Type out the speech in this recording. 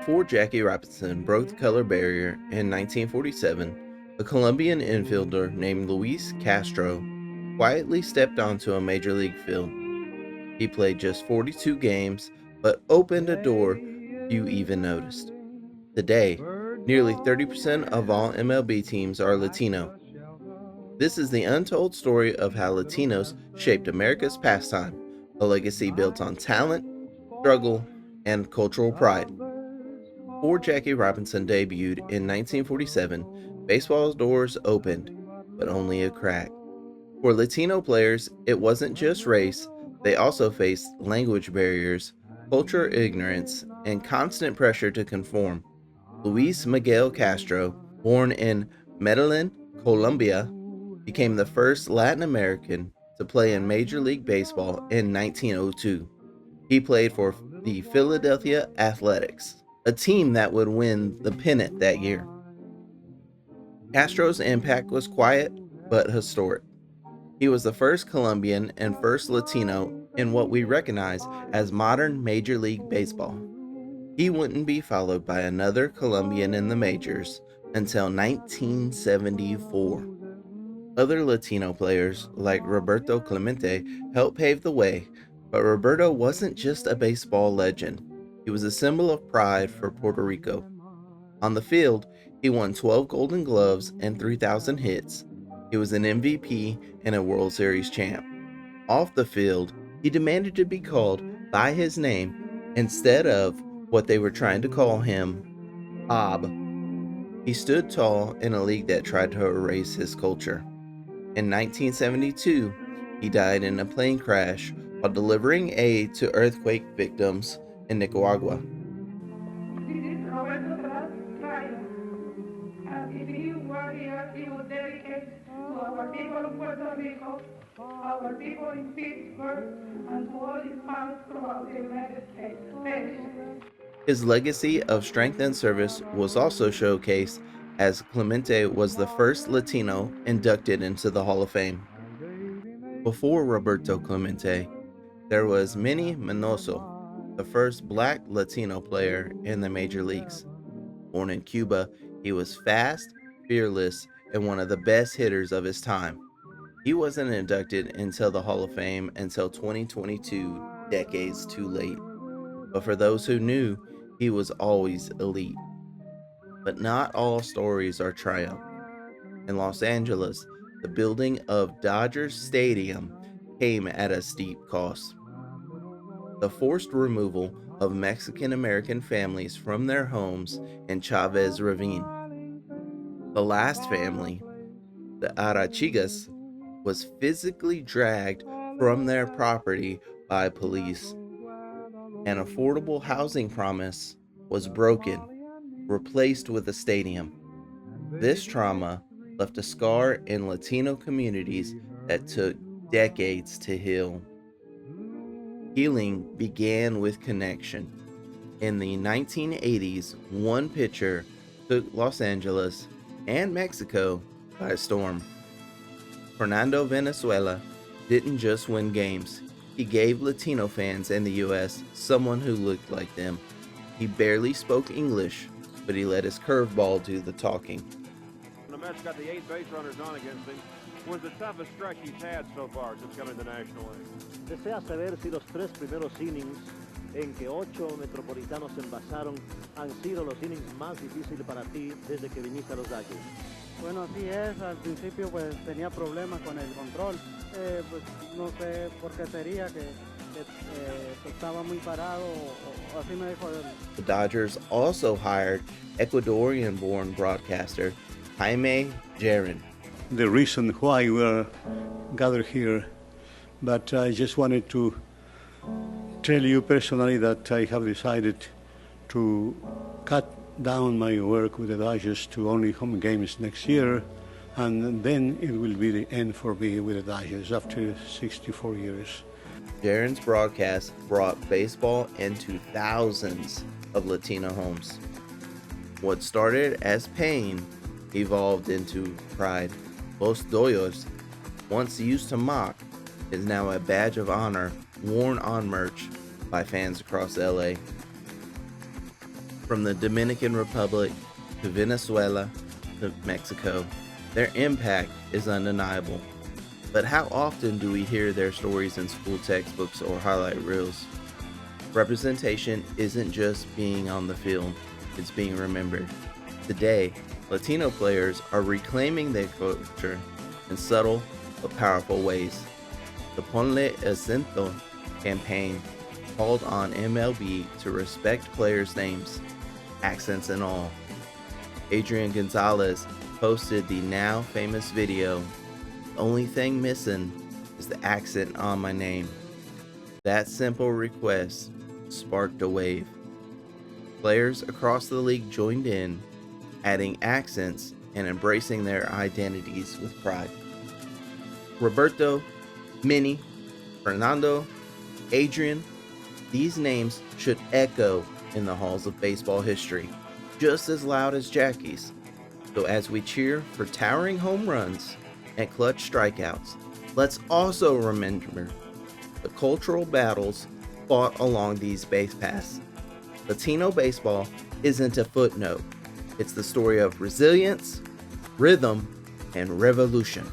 Before Jackie Robinson broke the color barrier in 1947, a Colombian infielder named Luis Castro quietly stepped onto a major league field. He played just 42 games, but opened a door few even noticed. Today, nearly 30% of all MLB teams are Latino. This is the untold story of how Latinos shaped America's pastime, a legacy built on talent, struggle, and cultural pride. Before Jackie Robinson debuted in 1947, baseball's doors opened, but only a crack. For Latino players, it wasn't just race, they also faced language barriers, culture ignorance, and constant pressure to conform. Luis Miguel Castro, born in Medellin, Colombia, became the first Latin American to play in Major League Baseball in 1902. He played for the Philadelphia Athletics, a team that would win the pennant that year. Castro's impact was quiet but historic. He was the first Colombian and first Latino in what we recognize as modern Major League Baseball. He wouldn't be followed by another Colombian in the majors until 1974. Other Latino players, like Roberto Clemente, helped pave the way, but Roberto wasn't just a baseball legend. He was a symbol of pride for Puerto Rico. On the field, he won 12 Golden Gloves and 3,000 hits. He was an MVP and a World Series champ. Off the field, he demanded to be called by his name instead of what they were trying to call him, Bob. He stood tall in a league that tried to erase his culture. In 1972, he died in a plane crash while delivering aid to earthquake victims in Nicaragua. This is Roberto Clemente, and if he were here, he would dedicate to our people of Puerto Rico, our people in Pittsburgh, and to all his fans throughout the United States. His legacy of strength and service was also showcased as Clemente was the first Latino inducted into the Hall of Fame. Before Roberto Clemente, there was Manny Manoso, the first black Latino player in the major leagues. Born in Cuba, he was fast, fearless, and one of the best hitters of his time. He wasn't inducted into the Hall of Fame until 2022, decades too late. But for those who knew, he was always elite. But not all stories are triumph. In Los Angeles, the building of Dodgers Stadium came at a steep cost. The forced removal of Mexican American families from their homes in Chavez Ravine. The last family, the Arachigas, was physically dragged from their property by police. An affordable housing promise was broken, replaced with a stadium. This trauma left a scar in Latino communities that took decades to heal. Healing began with connection. In the 1980s, one pitcher took Los Angeles and Mexico by storm. Fernando Venezuela didn't just win games. He gave Latino fans in the U.S. someone who looked like them. He barely spoke English, but he let his curveball do the talking. The Mets got the 8 base runners on against him. Was the toughest stretch he's had so far since coming to the National League. Desea saber si los 3 primeros innings en que 8 metropolitanos se envasaron han sido los innings más difíciles para ti desde que viniste a los Dodgers. Bueno, así es, al principio pues tenía problemas con el control, pues no sé por qué sería que estaba muy parado o así me dijo él. The Dodgers also hired Ecuadorian-born broadcaster Jaime Jarrín. The reason why we're gathered here, but I just wanted to tell you personally that I have decided to cut down my work with the Dodgers to only home games next year, and then it will be the end for me with the Dodgers after 64 years. Jarrín's broadcast brought baseball into thousands of Latino homes. What started as pain evolved into pride. Los Doyos, once used to mock, is now a badge of honor worn on merch by fans across LA. From the Dominican Republic to Venezuela to Mexico, their impact is undeniable. But how often do we hear their stories in school textbooks or highlight reels? Representation isn't just being on the field, it's being remembered. Today, Latino players are reclaiming their culture in subtle but powerful ways. The Ponle Acento campaign called on MLB to respect players' names, accents and all. Adrian Gonzalez posted the now famous video, "The only thing missing is the accent on my name." That simple request sparked a wave. Players across the league joined in, adding accents and embracing their identities with pride. Roberto, Minnie, Fernando, Adrian, these names should echo in the halls of baseball history, just as loud as Jackie's. So as we cheer for towering home runs and clutch strikeouts, let's also remember the cultural battles fought along these base paths. Latino baseball isn't a footnote. It's the story of resilience, rhythm, and revolution.